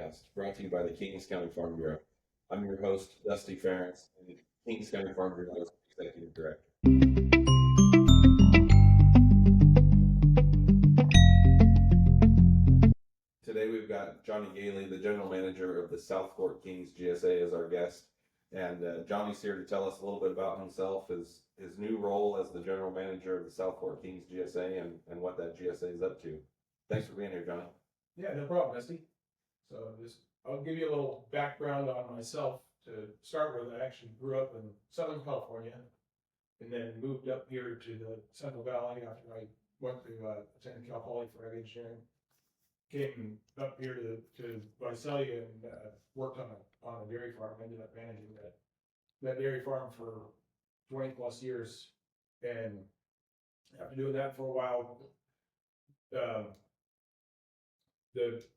podcast brought to you by the Kings County Farm Bureau. I'm your host, Dusty Ferentz, and Kings County Farm Bureau's Executive Director. Today we've got Johnny Gailey, the General Manager of the Southfork Kings GSA, as our guest. And Johnny's here to tell us a little bit about himself, his new role as the General Manager of the Southfork Kings GSA, and what that GSA is up to. Thanks for being here, Johnny. Yeah, no problem, Dusty. So I'll give you a little background on myself to start with. I actually grew up in Southern California and then moved up here to the Central Valley after I went to attend Cal Poly for heavy engineering. Came up here to Visalia and worked on a dairy farm. Ended up managing that dairy farm for 20 plus years. And after doing that for a while,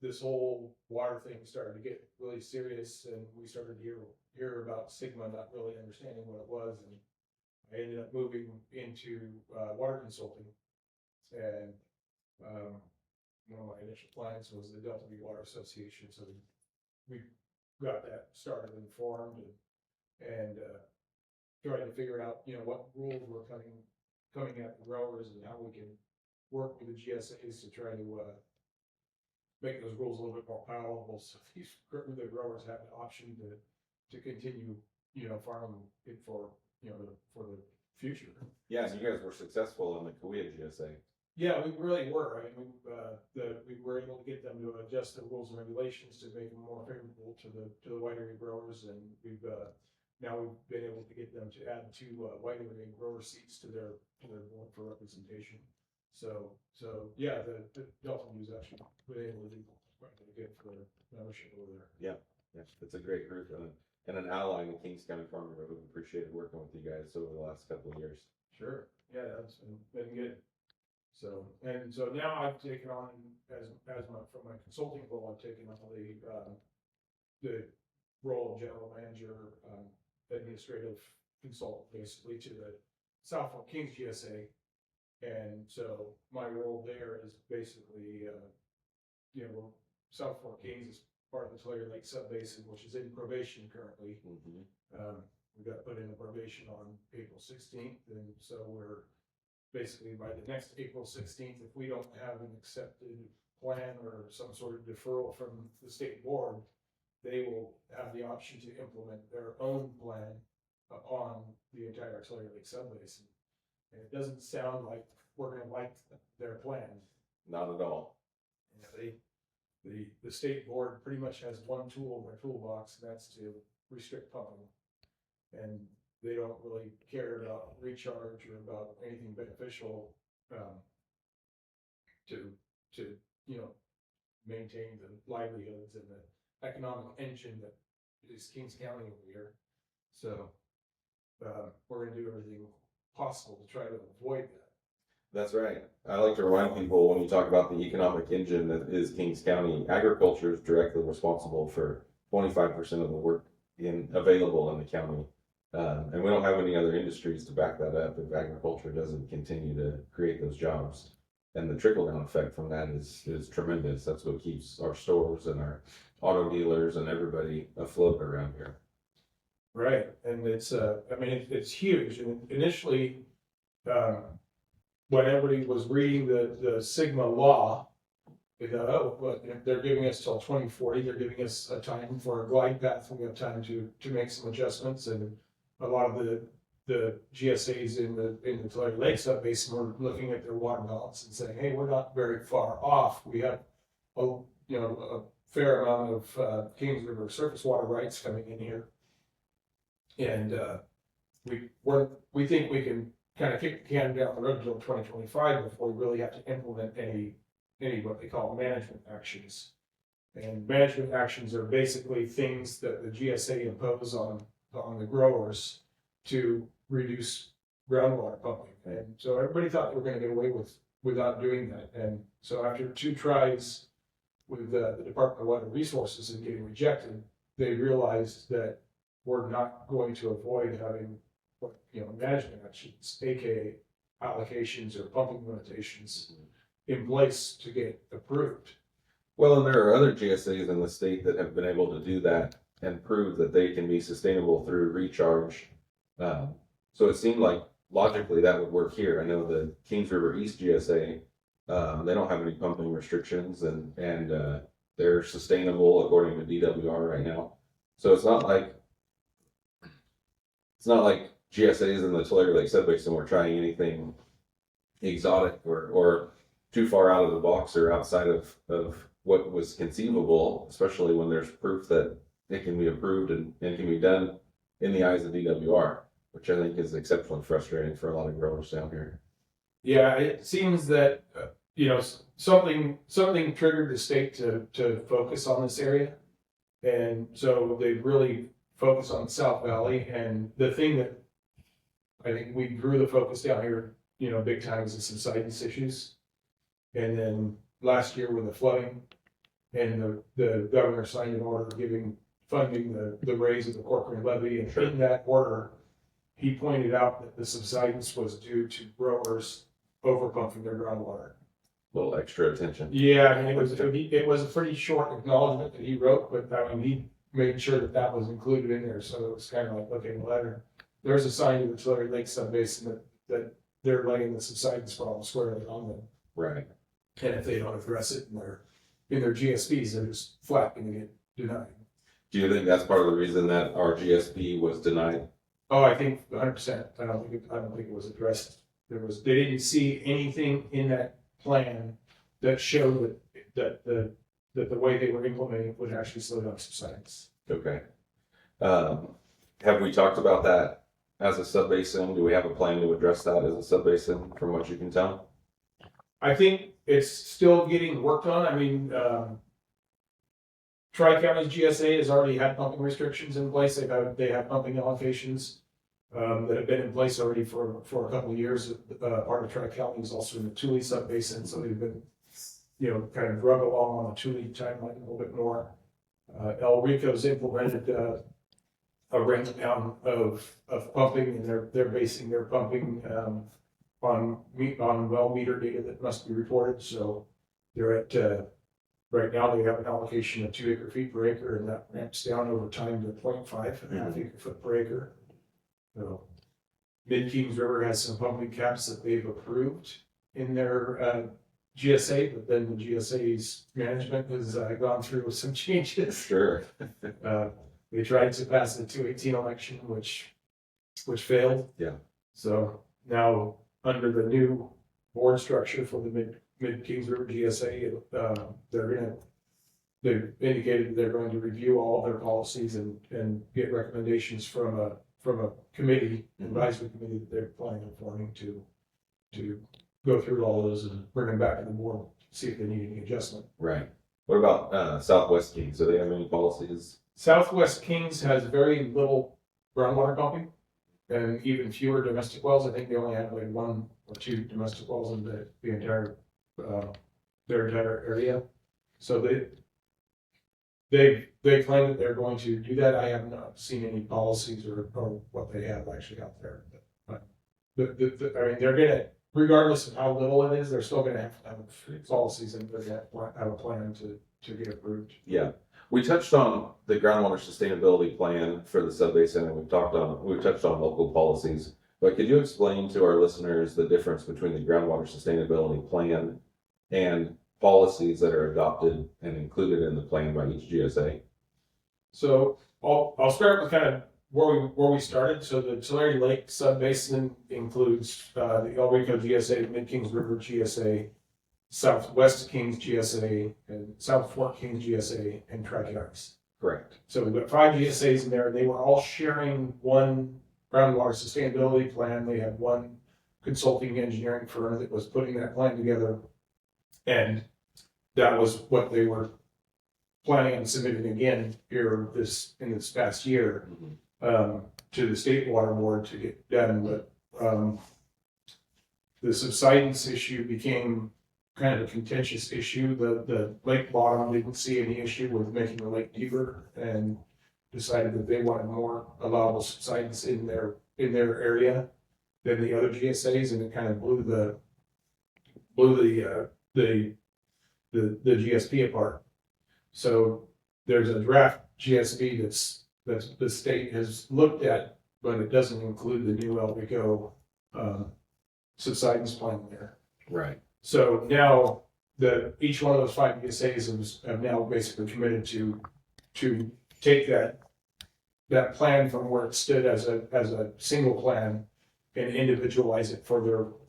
this whole water thing started to get really serious, and we started to hear about Sigma, not really understanding what it was, and I ended up moving into water consulting. And one of my initial clients was the Delta V Water Association, so we got that started and formed, and tried to figure out what rules were coming at the growers and how we can work with the GSAs to try to make those rules a little bit more palatable, so the growers have the option to continue, farming it for the future. Yeah, and you guys were successful in the Kauai GSA. Yeah, we really were. I mean, we were able to get them to adjust the rules and regulations to make them more favorable to the white area growers, and we've been able to get them to add 2 white area grower seats to their board for representation. So yeah, the Delta News actually been able to do quite good for their membership over there. Yeah, it's a great group and an ally in the Kings County Farm Bureau. We've appreciated working with you guys over the last couple of years. Sure, yeah, that's been good. So now I've taken on from my consulting role, I've taken on the role of general manager, administrative consultant, basically, to the Southfork Kings GSA. And so my role there is basically, Southfork Kings is part of the Tulare Lake Subbasin, which is in probation currently. Mm-hmm. We got put into probation on April 16th, and so we're basically by the next April 16th, if we don't have an accepted plan or some sort of deferral from the state board, they will have the option to implement their own plan on the entire Tulare Lake Subbasin. And it doesn't sound like we're going to like their plan. Not at all. The state board pretty much has one tool in their toolbox, and that's to restrict pumping. And they don't really care about recharge or about anything beneficial to maintain the livelihoods and the economic engine that is Kings County over here. So we're going to do everything possible to try to avoid that. That's right. I like to remind people when you talk about the economic engine that is Kings County, agriculture is directly responsible for 25% of the work available in the county. And we don't have any other industries to back that up if agriculture doesn't continue to create those jobs. And the trickle-down effect from that is tremendous. That's what keeps our stores and our auto dealers and everybody afloat around here. Right, and it's it's huge. And initially, when everybody was reading the Sigma law, they thought, oh, but they're giving us till 2040. They're giving us a time for a glide path. We have time to make some adjustments. And a lot of the GSAs in the Tulare Lake Subbasin were looking at their water balance and saying, hey, we're not very far off. We have a fair amount of Kings River surface water rights coming in here. And we think we can kind of kick the can down the road until 2025 before we really have to implement any what they call management actions. And management actions are basically things that the GSA impose on the growers to reduce groundwater pumping. And so everybody thought they were going to get away without doing that. And so after 2 tries with the Department of Water Resources and getting rejected, they realized that we're not going to avoid having management actions, aka allocations or pumping limitations, in place to get approved. Well, and there are other GSAs in the state that have been able to do that and prove that they can be sustainable through recharge. So it seemed like logically that would work here. I know the Kings River East GSA, they don't have any pumping restrictions and they're sustainable according to DWR right now. So it's not like GSAs in the Tulare Lake Subbasin were trying anything exotic or too far out of the box or outside of what was conceivable, especially when there's proof that it can be approved and can be done in the eyes of DWR, which I think is exceptionally frustrating for a lot of growers down here. Yeah, it seems that, something triggered the state to focus on this area. And so they really focus on the South Valley. And the thing that I think we grew the focus down here, big time is the subsidence issues. And then last year with the flooding and the governor signed an order funding the raise of the Corcoran levy. And in that order, he pointed out that the subsidence was due to growers overpumping their groundwater. A little extra attention. Yeah, I mean, it was a pretty short acknowledgement that he wrote, but I mean, he made sure that was included in there. So it was kind of like, okay, well, there's a sign to the Tulare Lake Subbasin that they're laying the subsidence problem squarely on them. Right. And if they don't address it in their GSPs, they're just flat going to get denied. Do you think that's part of the reason that our GSP was denied? Oh, I think 100%. I don't think it was addressed. They didn't see anything in that plan that showed that the way they were implementing it would actually slow down subsidence. Okay. Have we talked about that as a subbasin? Do we have a plan to address that as a subbasin from what you can tell? I think it's still getting worked on. I mean, Tri-County's GSA has already had pumping restrictions in place. They have pumping allocations that have been in place already for a couple of years. Part of Tri-County is also in the Tule subbasin, so they've been, kind of drug along on the Tule timeline a little bit more. El Rico's implemented a ramp down of pumping, and they're basing their pumping on well meter data that must be reported. So they're at right now they have an allocation of 2 acre-feet per acre, and that ramps down over time to 0.5 and a half acre-foot per acre. So Mid-Kings River has some pumping caps that they've approved in their GSA, but then the GSA's management has gone through some changes. Sure. They tried to pass the 2018 election, which failed. Yeah. So now under the new board structure for the Mid-Kings River GSA, they've indicated they're going to review all their policies and get recommendations from a committee, advisory committee that they're planning on forming to go through all those and bring them back to the board, see if they need any adjustment. Right. What about Southwest Kings? Do they have any policies? Southwest Kings has very little groundwater pumping and even fewer domestic wells. I think they only have like 1 or 2 domestic wells in the entire their entire area. So they claim that they're going to do that. I have not seen any policies or what they have actually out there. But I mean, they're gonna, regardless of how little it is, they're still gonna have to have policies and they're gonna have a plan to get approved. Yeah. We touched on the groundwater sustainability plan for the subbasin, and we've touched on local policies. But could you explain to our listeners the difference between the groundwater sustainability plan and policies that are adopted and included in the plan by each GSA? So I'll start with kind of where we started. So the Tulare Lake subbasin includes the El Rico GSA, Mid-Kings River GSA, Southwest Kings GSA, and Southfork Kings GSA, and Tri-Counties. Correct. So we've got 5 GSAs in there. They were all sharing one groundwater sustainability plan. They had one consulting engineering firm that was putting that plan together. And that was what they were planning on submitting again here in this past year to the State Water Board to get done. But the subsidence issue became kind of a contentious issue. The lake bottom didn't see any issue with making the lake deeper and decided that they wanted more allowable subsidence in their area than the other GSAs, and it kind of blew the GSP apart. So there's a draft GSB that's the state has looked at, but it doesn't include the new LVCO subsidence plan there. Right. So now each one of those 5 GSAs have now basically committed to take that plan from where it stood as a single plan and individualize it for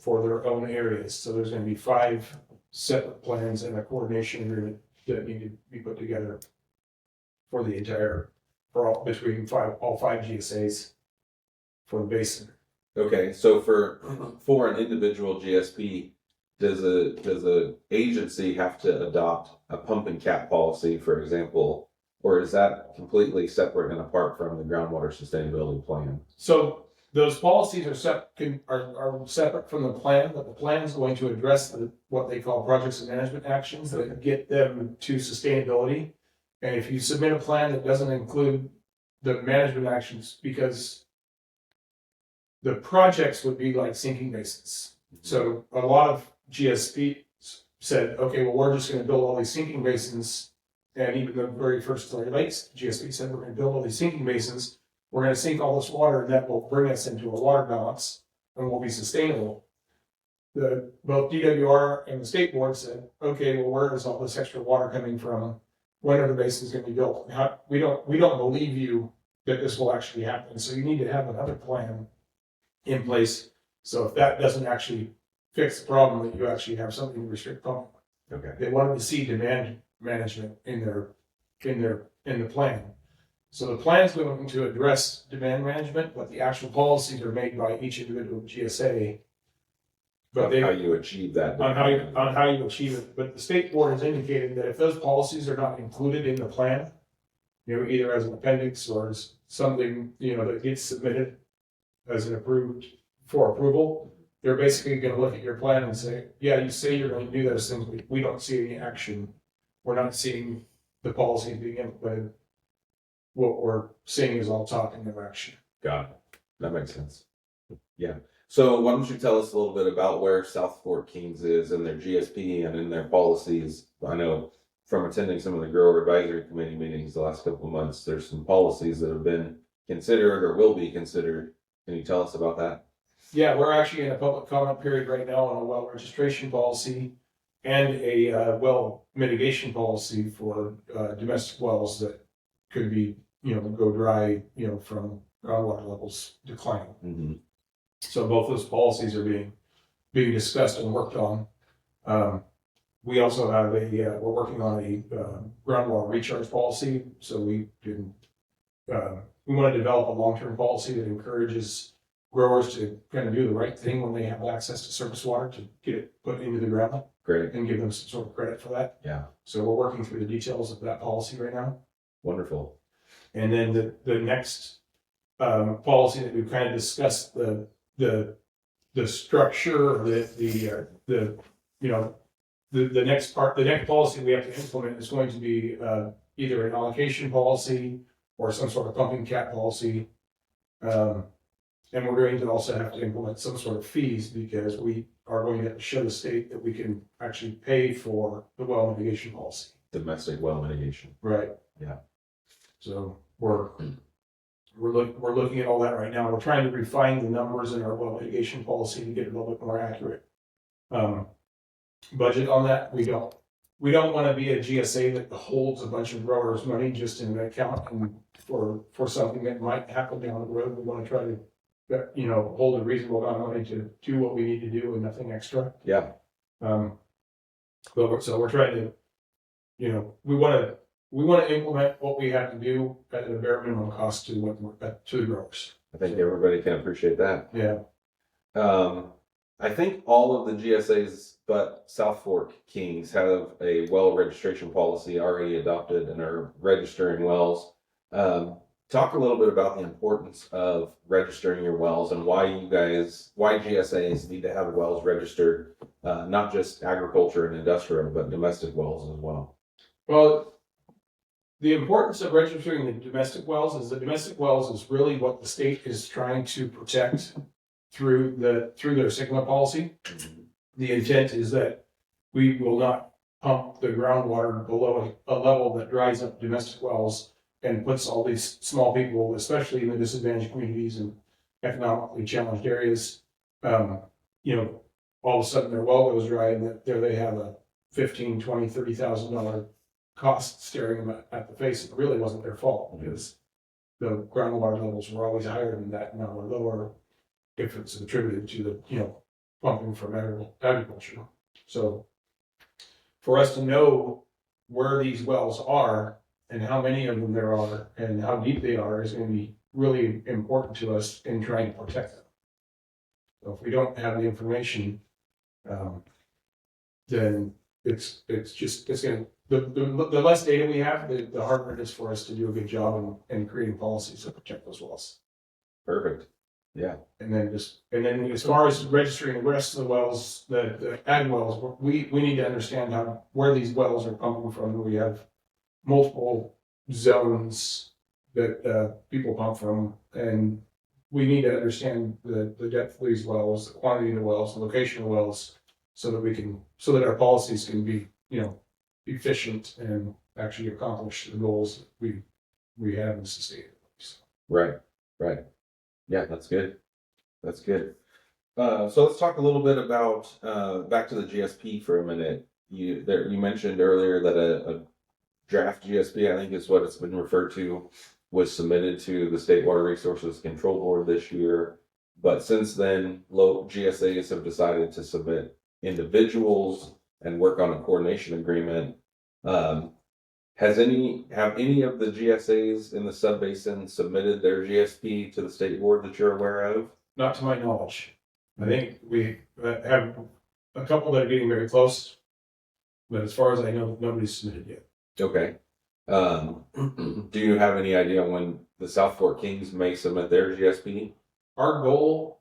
their own areas. So there's going to be 5 separate plans and a coordination agreement that need to be put together for the entire, between all 5 GSAs for the basin. Okay, so for an individual GSP, does a agency have to adopt a pump and cap policy, for example, or is that completely separate and apart from the groundwater sustainability plan? So those policies are separate from the plan, but the plan is going to address what they call projects and management actions that get them to sustainability. And if you submit a plan that doesn't include the management actions, because the projects would be like sinking basins. So a lot of GSP said, okay, well, we're just going to build all these sinking basins. And even the very first Clear Lakes, GSP said, we're going to build all these sinking basins. We're going to sink all this water, and that will bring us into a water balance and will be sustainable. Both DWR and the state board said, okay, well, where is all this extra water coming from? When are the basins going to be built? We don't believe you that this will actually happen. So you need to have another plan in place. So if that doesn't actually fix the problem, that you actually have something to restrict pumping. Okay. They wanted to see demand management in the plan. So the plan is going to address demand management, but the actual policies are made by each individual GSA. But how you achieve that. On how you achieve it. But the state board has indicated that if those policies are not included in the plan, either as an appendix or as something, that gets submitted as an for approval, they're basically going to look at your plan and say, yeah, you say you're going to do those things, but we don't see any action. We're not seeing the policy being implemented. What we're seeing is all talk and no action. Got it. That makes sense. Yeah. So why don't you tell us a little bit about where Southfork Kings is in their GSP and in their policies? I know from attending some of the grower advisory committee meetings the last couple of months, there's some policies that have been considered or will be considered. Can you tell us about that? Yeah, we're actually in a public comment period right now on a well registration policy and a well mitigation policy for domestic wells that could be, go dry, from groundwater levels declining. Mm-hmm. So both those policies are being discussed and worked on. We also have we're working on a groundwater recharge policy. So we want to develop a long-term policy that encourages growers to kind of do the right thing when they have access to surface water to get it put into the ground. Great. And give them some sort of credit for that. Yeah. So we're working through the details of that policy right now. Wonderful. And then the next policy that we've kind of discussed the structure, the next policy we have to implement is going to be either an allocation policy or some sort of pumping cap policy. And we're going to also have to implement some sort of fees because we are going to have to show the state that we can actually pay for the well mitigation policy. Domestic well mitigation. Right. Yeah. So we're looking at all that right now. We're trying to refine the numbers in our well mitigation policy to get a little bit more accurate budget on that. We don't want to be a GSA that holds a bunch of growers' money just in an account and for something that might happen down the road. We want to try to hold a reasonable amount of money to do what we need to do and nothing extra. Yeah. But we're trying to, we want to implement what we have to do at a bare minimum cost to the growers. I think everybody can appreciate that. Yeah. I think all of the GSAs but Southfork Kings have a well registration policy already adopted and are registering wells. Talk a little bit about the importance of registering your wells and why GSAs need to have wells registered, not just agriculture and industrial, but domestic wells as well. Well, the importance of registering the domestic wells is really what the state is trying to protect through their SGMA policy. The intent is that we will not pump the groundwater below a level that dries up domestic wells and puts all these small people, especially in the disadvantaged communities and economically challenged areas, you know, all of a sudden their well goes dry and there they have a $15,000, $20,000, $30,000 cost staring them at the face. It really wasn't their fault because the groundwater levels were always higher than that, now we're lower if it's attributed to the, pumping from agriculture. So for us to know where these wells are and how many of them there are and how deep they are is going to be really important to us in trying to protect them. So if we don't have the information, then it's going to, the less data we have, the harder it is for us to do a good job in creating policies to protect those wells. Perfect. Yeah. And then as far as registering the rest of the wells, the ag wells, we need to understand where these wells are pumping from. We have multiple zones that people pump from, and we need to understand the depth of these wells, the quantity of the wells, the location of the wells, so that our policies can be, efficient and actually accomplish the goals that we have in sustainability. Right. Yeah, that's good. So let's talk a little bit about back to the GSP for a minute. You mentioned earlier that a draft GSP, I think is what it's been referred to, was submitted to the State Water Resources Control Board this year. But since then, local GSAs have decided to submit individuals and work on a coordination agreement. Have any of the GSAs in the subbasin submitted their GSP to the state board that you're aware of? Not to my knowledge. I think we have a couple that are getting very close, but as far as I know, nobody's submitted yet. Okay. Do you have any idea when the Southfork Kings may submit their GSP? Our goal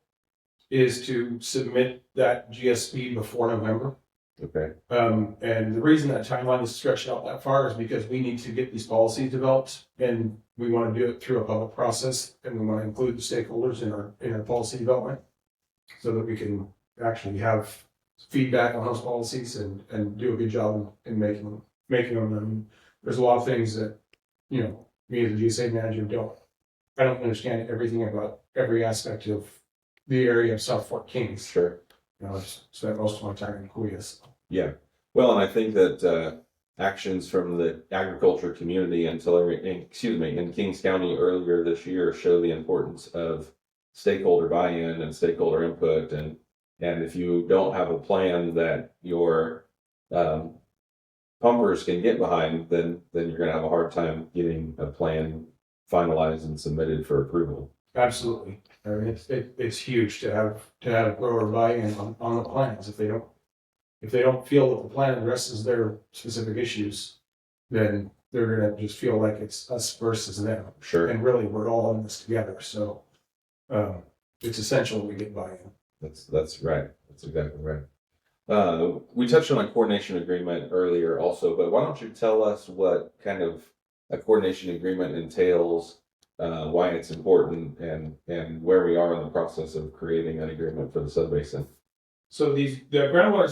is to submit that GSP before November. Okay. And the reason that timeline is stretched out that far is because we need to get these policies developed, and we want to do it through a public process, and we want to include the stakeholders in our policy development, so that we can actually have feedback on those policies and do a good job in making them. And there's a lot of things that me as a GSA manager I don't understand everything about every aspect of the area of Southfork Kings. Sure. I've spent most of my time in Kuya. So. Yeah. Well, and I think that actions from the agriculture community in Kings County earlier this year show the importance of stakeholder buy-in and stakeholder input. And if you don't have a plan that your pumpers can get behind, then you're going to have a hard time getting a plan finalized and submitted for approval. Absolutely. I mean, it's huge to have grower buy-in on the plans. If they don't feel that the plan addresses their specific issues, then they're gonna just feel like it's us versus them. Sure. And really, we're all in this together. So it's essential we get buy-in. That's right. That's exactly right. We touched on a coordination agreement earlier also, but why don't you tell us what kind of a coordination agreement entails, why it's important, and where we are in the process of creating an agreement for the subbasin. So the groundwater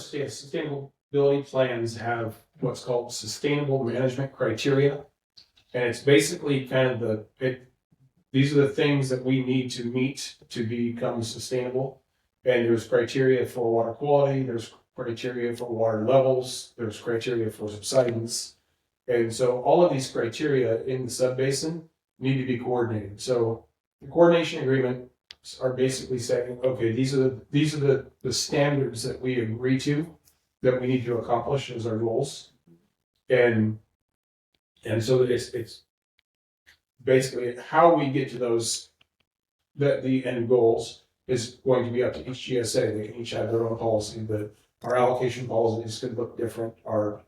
sustainability plans have what's called sustainable management criteria, and it's basically kind of these are the things that we need to meet to become sustainable. And there's criteria for water quality, there's criteria for water levels, there's criteria for subsidence, and so all of these criteria in the subbasin need to be coordinated. So the coordination agreements are basically saying, okay, these are the standards that we agree to, that we need to accomplish as our goals, and so it's basically how we get to those, that the end goals is going to be up to each GSA. They can each have their own policy, but our allocation policies could look different. Our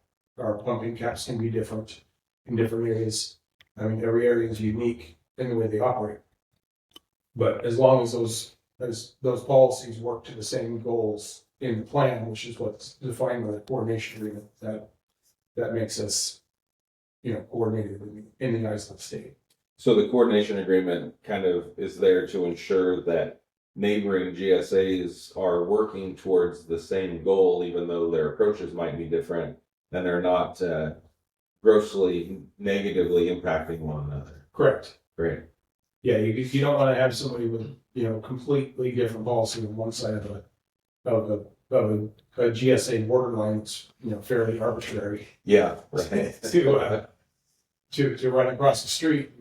pumping caps can be different in different areas. I mean, every area is unique in the way they operate. But as long as those policies work to the same goals in the plan, which is what's defined by the coordination agreement, that makes us, coordinated in the eyes of the state. So the coordination agreement kind of is there to ensure that neighboring GSAs are working towards the same goal, even though their approaches might be different. and they're not grossly negatively impacting one another. Correct. Great. Yeah, you don't want to have somebody with, completely different policy on one side of a GSA borderline that's, fairly arbitrary. Yeah. Right. To run across the street,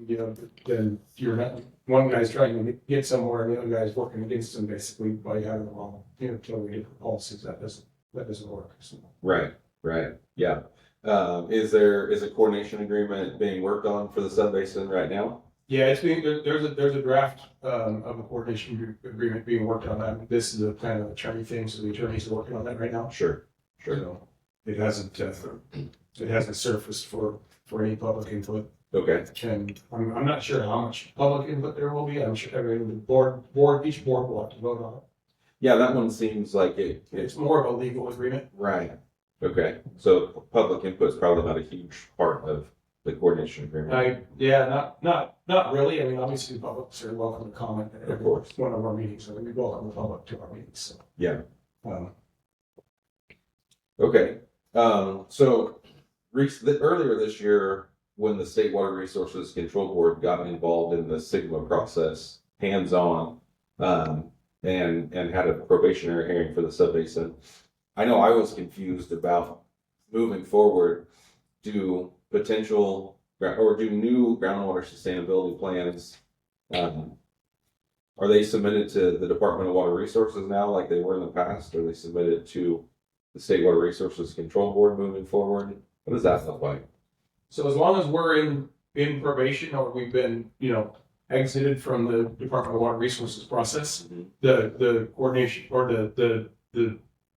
then you're not, one guy's trying to get somewhere and the other guy's working against him basically by having them all, totally different policies. That doesn't work. So. Right. Yeah. Is a coordination agreement being worked on for the subbasin right now? Yeah, there's a draft of a coordination agreement being worked on. That this is a kind of attorney thing, so the attorneys are working on that right now. Sure. So it hasn't surfaced for any public input. Okay. And I'm not sure how much public input there will be. I'm sure each board will have to vote on it. Yeah, that one seems like It's more of a legal agreement. right. Okay. So public input is probably not a huge part of the coordination agreement. Not really. I mean, obviously, the public's are welcome to comment at Of course. one of our meetings. So we welcome the public to our meetings. So. Yeah. Um, Okay. So earlier this year, when the State Water Resources Control Board got involved in the SIGMA process, hands-on, and had a probationary hearing for the subbasin, I know I was confused about moving forward. Do new groundwater sustainability plans, are they submitted to the Department of Water Resources now like they were in the past? Are they submitted to the State Water Resources Control Board moving forward? What does that look like? So as long as we're in probation or we've been, exited from the Department of Water Resources process, the coordination or the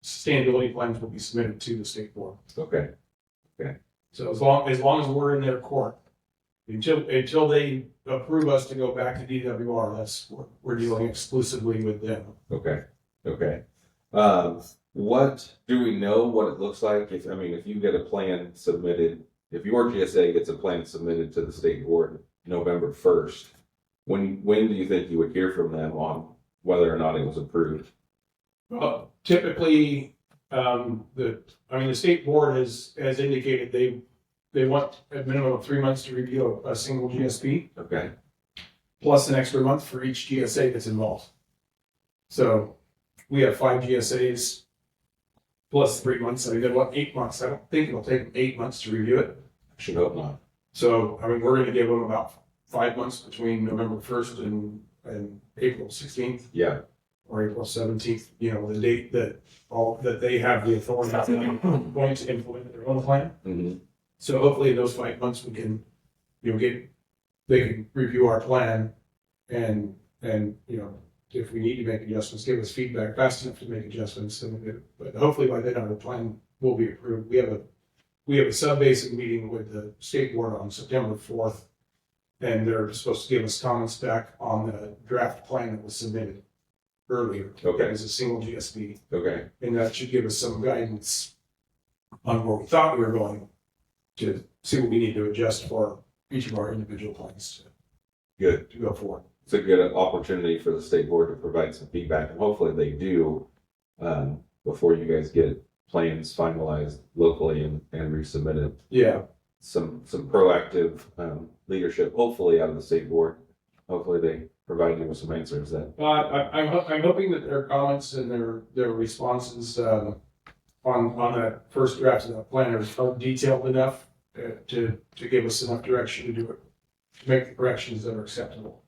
sustainability plans will be submitted to the state board. Okay. So as long as we're in their court, until they approve us to go back to DWR, we're dealing exclusively with them. Okay. What do we know what it looks like if you get a plan submitted, if your GSA gets a plan submitted to the state board November 1st, when do you think you would hear from them on whether or not it was approved? Typically, the state board has indicated they want a minimum of 3 months to review a single GSP. Okay. Plus an extra month for each GSA that's involved. So we have 5 GSAs plus 3 months. I mean, they want 8 months. I don't think it'll take them 8 months to review it. I should hope not. So, we're going to give them about 5 months between November 1st and April 16th. Yeah. Or April 17th, the date that they have the authority going to implement their own plan. Mm-hmm. So hopefully in those 5 months we can, they can review our plan and if we need to make adjustments, give us feedback fast enough to make adjustments. But hopefully by then our plan will be approved. We have a sub-basic meeting with the state board on September 4th, and they're supposed to give us comments back on the draft plan that was submitted earlier. Okay. As a single GSP. Okay. And that should give us some guidance on where we thought we were going to see what we need to adjust for each of our individual plans Good. to go forward. It's a good opportunity for the state board to provide some feedback, and hopefully they do before you guys get plans finalized locally and resubmitted. Yeah. Some proactive leadership, hopefully out of the state board. Hopefully they provide you with some answers that. I'm hoping that their comments and their responses on that first draft of that plan are detailed enough to give us enough direction to make the corrections that are acceptable.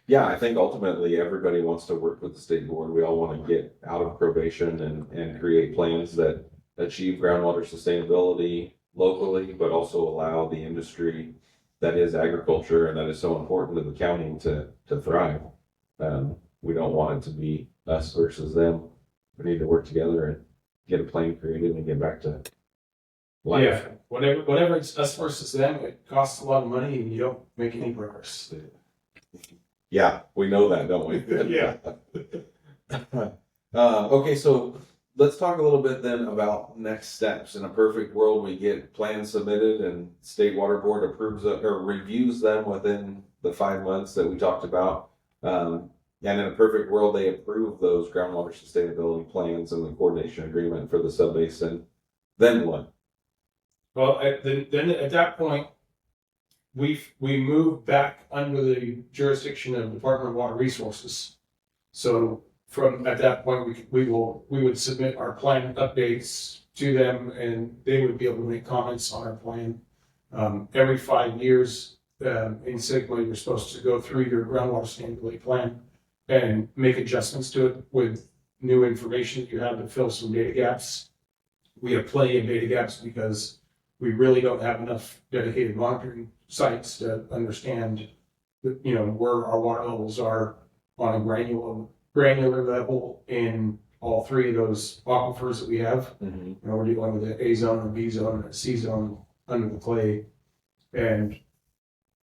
Yeah, I think ultimately everybody wants to work with the state board. We all want to get out of probation and create plans that achieve groundwater sustainability locally, but also allow the industry that is agriculture and that is so important to the county to thrive. We don't want it to be us versus them. We need to work together and get a plan created and get back to life. Yeah, whatever it's us versus them, it costs a lot of money and you don't make any progress. Yeah, we know that, don't we? Yeah. Okay, so let's talk a little bit then about next steps. In a perfect world, we get plans submitted and State Water Board approves or reviews them within the 5 months that we talked about. And in a perfect world, they approve those groundwater sustainability plans and the coordination agreement for the subbasin. Then what? Well, then at that point, we moved back under the jurisdiction of Department of Water Resources. So from at that point, we would submit our plan updates to them, and they would be able to make comments on our plan. Every 5 years, in Sigma, you're supposed to go through your groundwater sustainability plan and make adjustments to it with new information that you have to fill some data gaps. We have plenty of data gaps because we really don't have enough dedicated monitoring sites to understand, where our water levels are on a granular level in all three of those aquifers that we have. Mm-hmm. We're dealing with the A zone, a B zone, and a C zone under the clay, and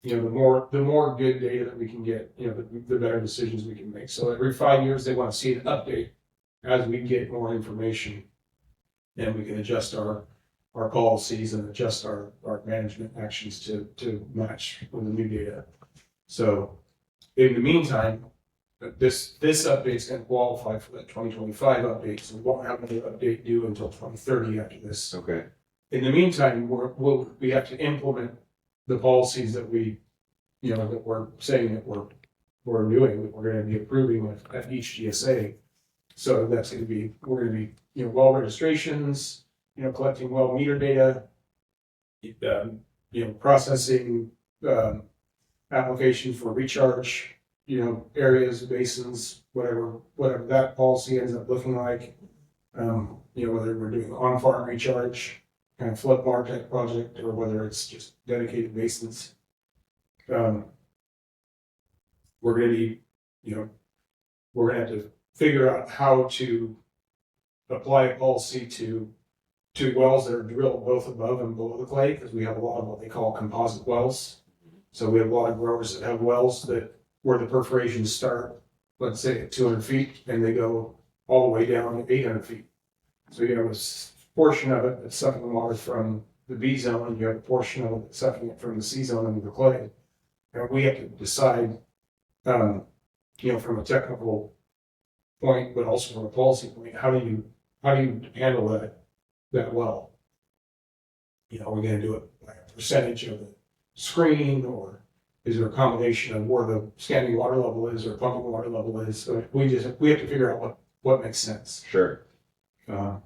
the more good data that we can get, the better decisions we can make. So every 5 years, they want to see an update as we get more information, and we can adjust our policies and adjust our management actions to match with the new data. So in the meantime, this update is going to qualify for that 2025 update, so we won't have another update due until 2030 after this. Okay. In the meantime, we have to implement the policies that that we're saying that we're doing, that we're going to be approving at each GSA. So we're going to be, well registrations, collecting well meter data, processing, application for recharge, areas, basins, whatever that policy ends up looking like. Whether we're doing on-farm recharge, kind of flood mark type project, or whether it's just dedicated basins. We're going to need, we're going to have to figure out how to apply a policy to wells that are drilled both above and below the clay, because we have a lot of what they call composite wells. So we have a lot of growers that have wells where the perforations start, let's say at 200 feet, and they go all the way down to 800 feet. So you have a portion of it that's sucking the water from the B zone, and you have a portion of it that's sucking it from the C zone into the clay. And we have to decide, from a technical point, but also from a policy point, how do you handle that well? Are we going to do it by a percentage of the screen, or is there a combination of where the standing water level is or pumping water level is? So we have to figure out what makes sense. Sure. And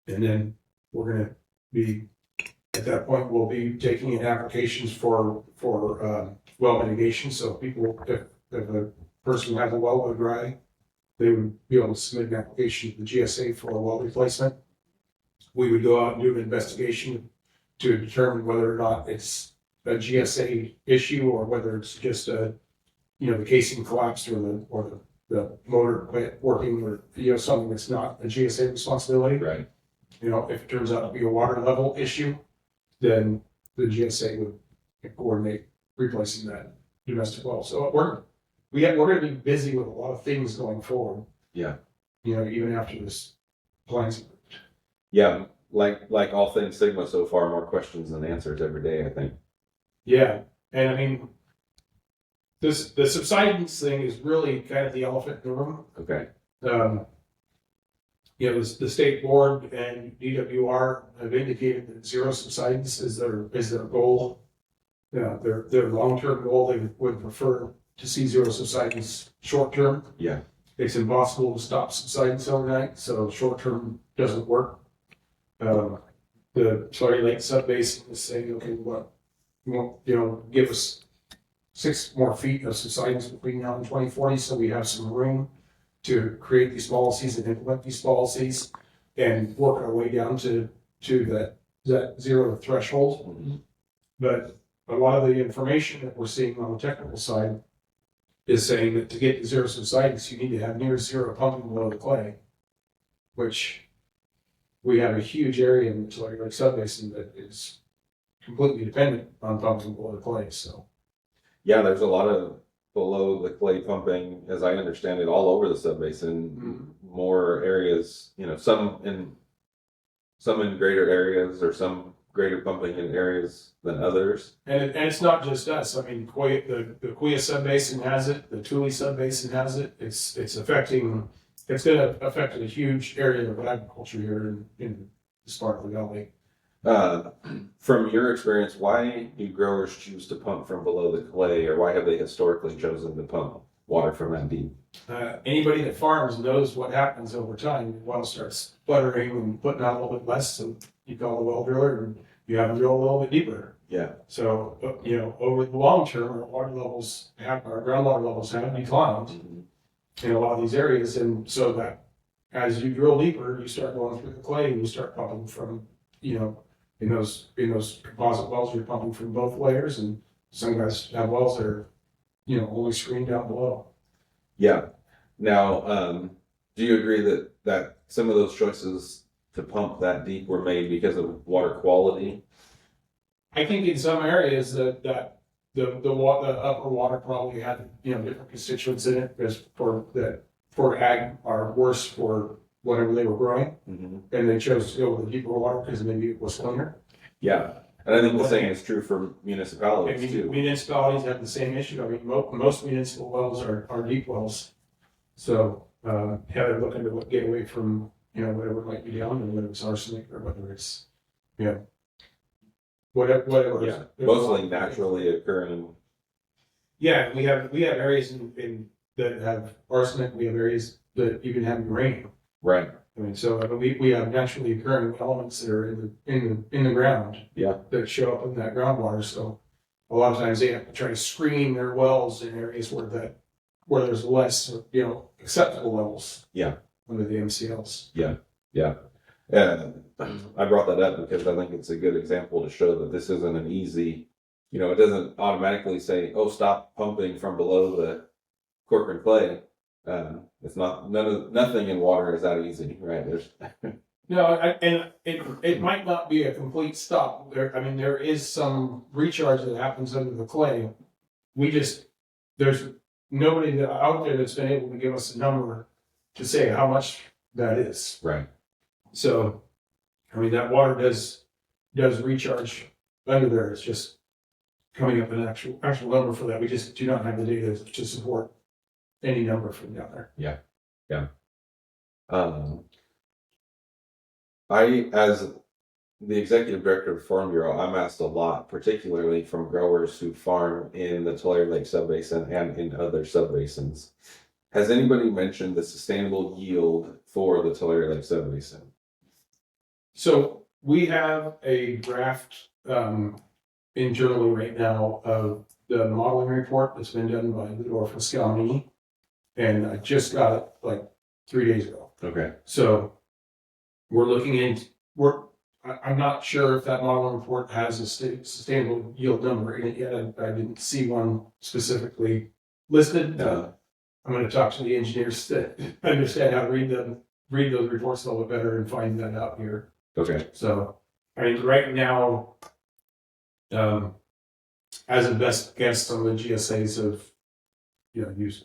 then we're going to be, at that point, we'll be taking in applications for well mitigation. So people, if a person has a well go dry, they would be able to submit an application to the GSA for a well replacement. We would go out and do an investigation to determine whether or not it's a GSA issue, or whether it's just the casing collapsed, or the motor quit working, or something that's not a GSA responsibility. Right. If it turns out to be a water level issue, then the GSA would coordinate replacing that domestic well. So we're going to be busy with a lot of things going forward. Yeah. Even after this plan's approved. Yeah, like all things Sigma so far, more questions than answers every day, I think. Yeah, and I mean, the subsidence thing is really kind of the elephant in the room. Okay. The state board and DWR have indicated that zero subsidence is their goal. Their long-term goal. They would prefer to see zero subsidence short-term. Yeah. It's impossible to stop subsidence overnight, so short-term doesn't work. The Sawyer Lake Subbasin is saying, okay, give us 6 more feet of subsidence between now and 2040, so we have some room to create these policies and implement these policies and work our way down to that zero threshold. Mm-hmm. But a lot of the information that we're seeing on the technical side is saying that to get to zero subsidence, you need to have near zero pumping below the clay, which we have a huge area in the Sawyer Lake Subbasin that is completely dependent on pumping below the clay. So yeah, there's a lot of below the clay pumping, as I understand it, all over the subbasin. Mm-hmm. More areas, some in greater areas, or some greater pumping in areas than others. And it's not just us. I mean, the Kuya Subbasin has it. The Tule Subbasin has it. It's going to affect a huge area of agriculture here in this part of the valley. From your experience, why do growers choose to pump from below the clay, or why have they historically chosen to pump water from that deep? Anybody that farms knows what happens over time. Your well starts sputtering and putting out a little bit less, so you call the well driller and you have to drill a little bit deeper. Yeah. So, over the long term, our groundwater levels have declined in a lot of these areas. And so that as you drill deeper, you start going through the clay and you start pumping from, in those composite wells, you're pumping from both layers. And some guys have wells that are, only screened down below. Yeah. Now, do you agree that some of those choices to pump that deep were made because of water quality? I think in some areas that the upper water probably had different constituents in it, because for ag are worse for whatever they were growing, and they chose to go with the deeper water because maybe it was cleaner. Yeah, and I think the same is true for municipalities too. Municipalities have the same issue. I mean, most municipal wells are deep wells, so they're looking to get away from whatever might be down, and whether it's arsenic or whether it's whatever. Yeah, mostly naturally occurring. Yeah, we have areas in that have arsenic. We have areas that even have uranium. Right. I mean, so we have naturally occurring elements that are in the ground. Yeah. That show up in that groundwater. So a lot of times they have to try to screen their wells in areas where there's less acceptable levels. Yeah. Under the MCLs. Yeah. Yeah. I brought that up because I think it's a good example to show that this isn't an easy, it doesn't automatically say, oh, stop pumping from below the Corcoran clay. It's not, nothing in water is that easy, right? There's No, and it might not be a complete stop. There is some recharge that happens under the clay. There's nobody out there that's been able to give us a number to say how much that is. Right. So, that water does recharge under there. It's just coming up with an actual number for that. We just do not have the data to support any number from down there. Yeah. Yeah. I, as the executive director of Farm Bureau, I'm asked a lot, particularly from growers who farm in the Tulare Lake subbasin and in other subbasins. Has anybody mentioned the sustainable yield for the Tulare Lake subbasin? So we have a draft internally right now of the modeling report that's been done by Ludor Fiscalini, and I just got it like 3 days ago. Okay. So we're looking into I'm not sure if that modeling report has a sustainable yield number in it yet. I didn't see one specifically listed. I'm going to talk to the engineers that understand how to read those reports a little bit better and find that out here. Okay. So, right now, as a best guess on the GSAs of, use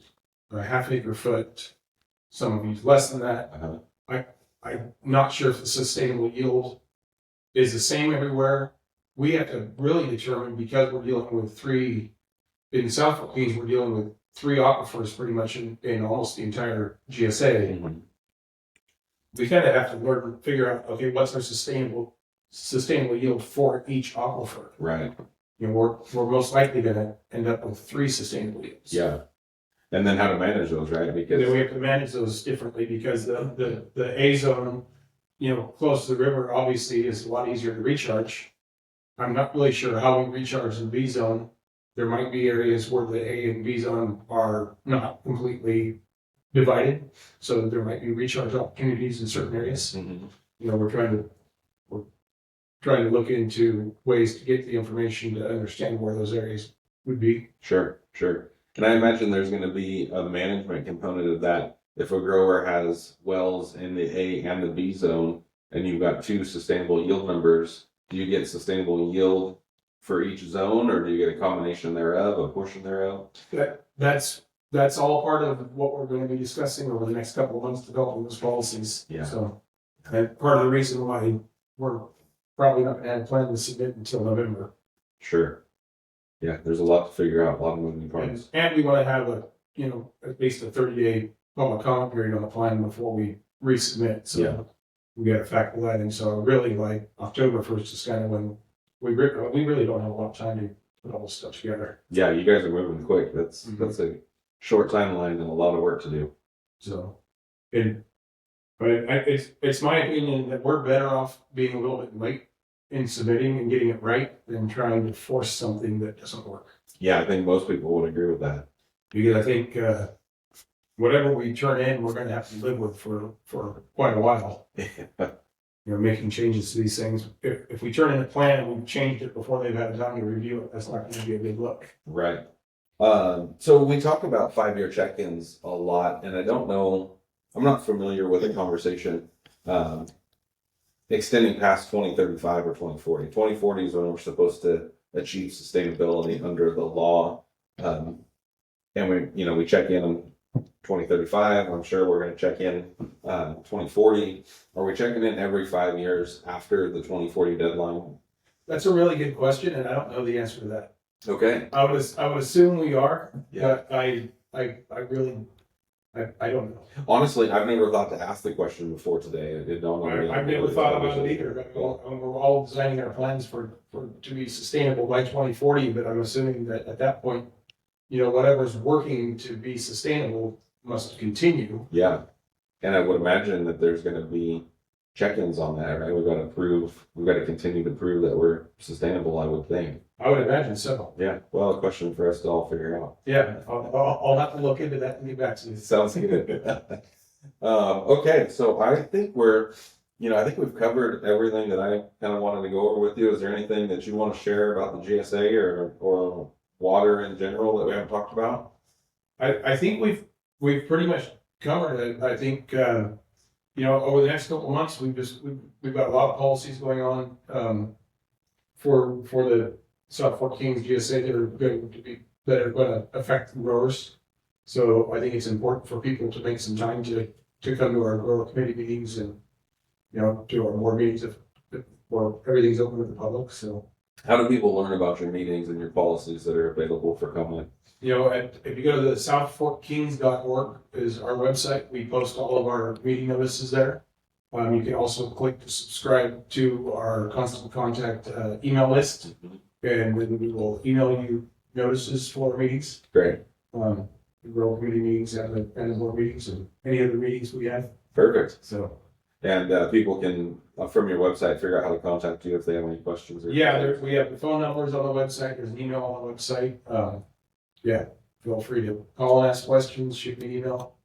a half acre foot, some of use less than that. I'm not sure if the sustainable yield is the same everywhere. We have to really determine, because we're dealing with in Southfork, we're dealing with 3 aquifers pretty much in almost the entire GSA. We kind of have to figure out, okay, what's our sustainable yield for each aquifer? Right. We're most likely going to end up with 3 sustainable yields. Yeah. And then how to manage those, right? Because then we have to manage those differently, because the A zone, close to the river, obviously is a lot easier to recharge. I'm not really sure how we recharge in B zone. There might be areas where the A and B zone are not completely divided, so there might be recharge opportunities in certain areas. We're trying to look into ways to get the information to understand where those areas would be. Sure. And I imagine there's going to be a management component of that. If a grower has wells in the A and the B zone, and you've got 2 sustainable yield numbers, do you get sustainable yield for each zone, or do you get a combination thereof, a portion thereof? That's all part of what we're going to be discussing over the next couple of months, developing those policies. Yeah. So, and part of the reason why we're probably not going to have a plan to submit until November. Sure. Yeah, there's a lot to figure out, a lot of moving parts. And we want to have at least a 30-day public comment period on the plan before we resubmit. So we gotta factor that in. So really like October 1st is kind of when we really don't have a lot of time to put all this stuff together. Yeah, you guys are moving quick. That's a short timeline and a lot of work to do. So, but it's my opinion that we're better off being a little bit late in submitting and getting it right than trying to force something that doesn't work. Yeah, I think most people would agree with that. Because I think whatever we turn in, we're going to have to live with for quite a while. Making changes to these things. If we turn in a plan and we've changed it before they've had time to review it, that's not going to be a good look. Right. So we talk about 5-year check-ins a lot, and I don't know, I'm not familiar with a conversation extending past 2035 or 2040. 2040 is when we're supposed to achieve sustainability under the law. And we check in 2035. I'm sure we're going to check in 2040. Are we checking in every 5 years after the 2040 deadline? That's a really good question, and I don't know the answer to that. Okay. I would assume we are, Yeah. but I really don't know. Honestly, I've never thought to ask the question before today. It dawned on me. I've never thought about it either. We're all designing our plans to be sustainable by 2040, but I'm assuming that at that point, whatever's working to be sustainable must continue. Yeah. And I would imagine that there's going to be check-ins on that, right? We've got to continue to prove that we're sustainable, I would think. I would imagine so. Yeah. Well, a question for us to all figure out. Yeah. I'll have to look into that and get back to you. Sounds good. Okay. So I think I think we've covered everything that I kind of wanted to go over with you. Is there anything that you want to share about the GSA or water in general that we haven't talked about? I think we've pretty much covered it. I think over the next couple of months we've got a lot of policies going on for the Southfork Kings GSA that are going to affect growers. So I think it's important for people to make some time to come to our grower committee meetings and to our board meetings where everything's open to the public. So how do people learn about your meetings and your policies that are available for comment? If you go to the southforkkings.org is our website. We post all of our meeting notices there. You can also click to subscribe to our constant contact email list, and then we will email you notices for our meetings. Great. The grow committee meetings and the board meetings and any other meetings we have. Perfect. So. And people can, from your website, figure out how to contact you if they have any questions. We have the phone numbers on the website. There's an email on the website. Feel free to call and ask questions, shoot me an email.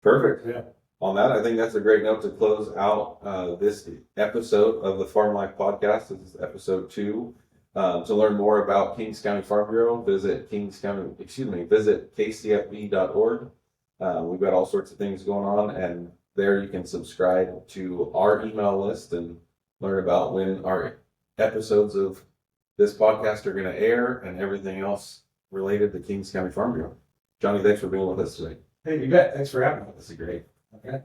Perfect. Yeah. On that, I think that's a great note to close out this episode of the Farm Life Podcast. This is episode 2. To learn more about Kings County Farm Bureau, visit kcfb.org. We've got all sorts of things going on, and there you can subscribe to our email list and learn about when our episodes of this podcast are going to air and everything else related to Kings County Farm Bureau. Johnny, thanks for being with us today. Hey, you bet. Thanks for having me. This is great. Okay.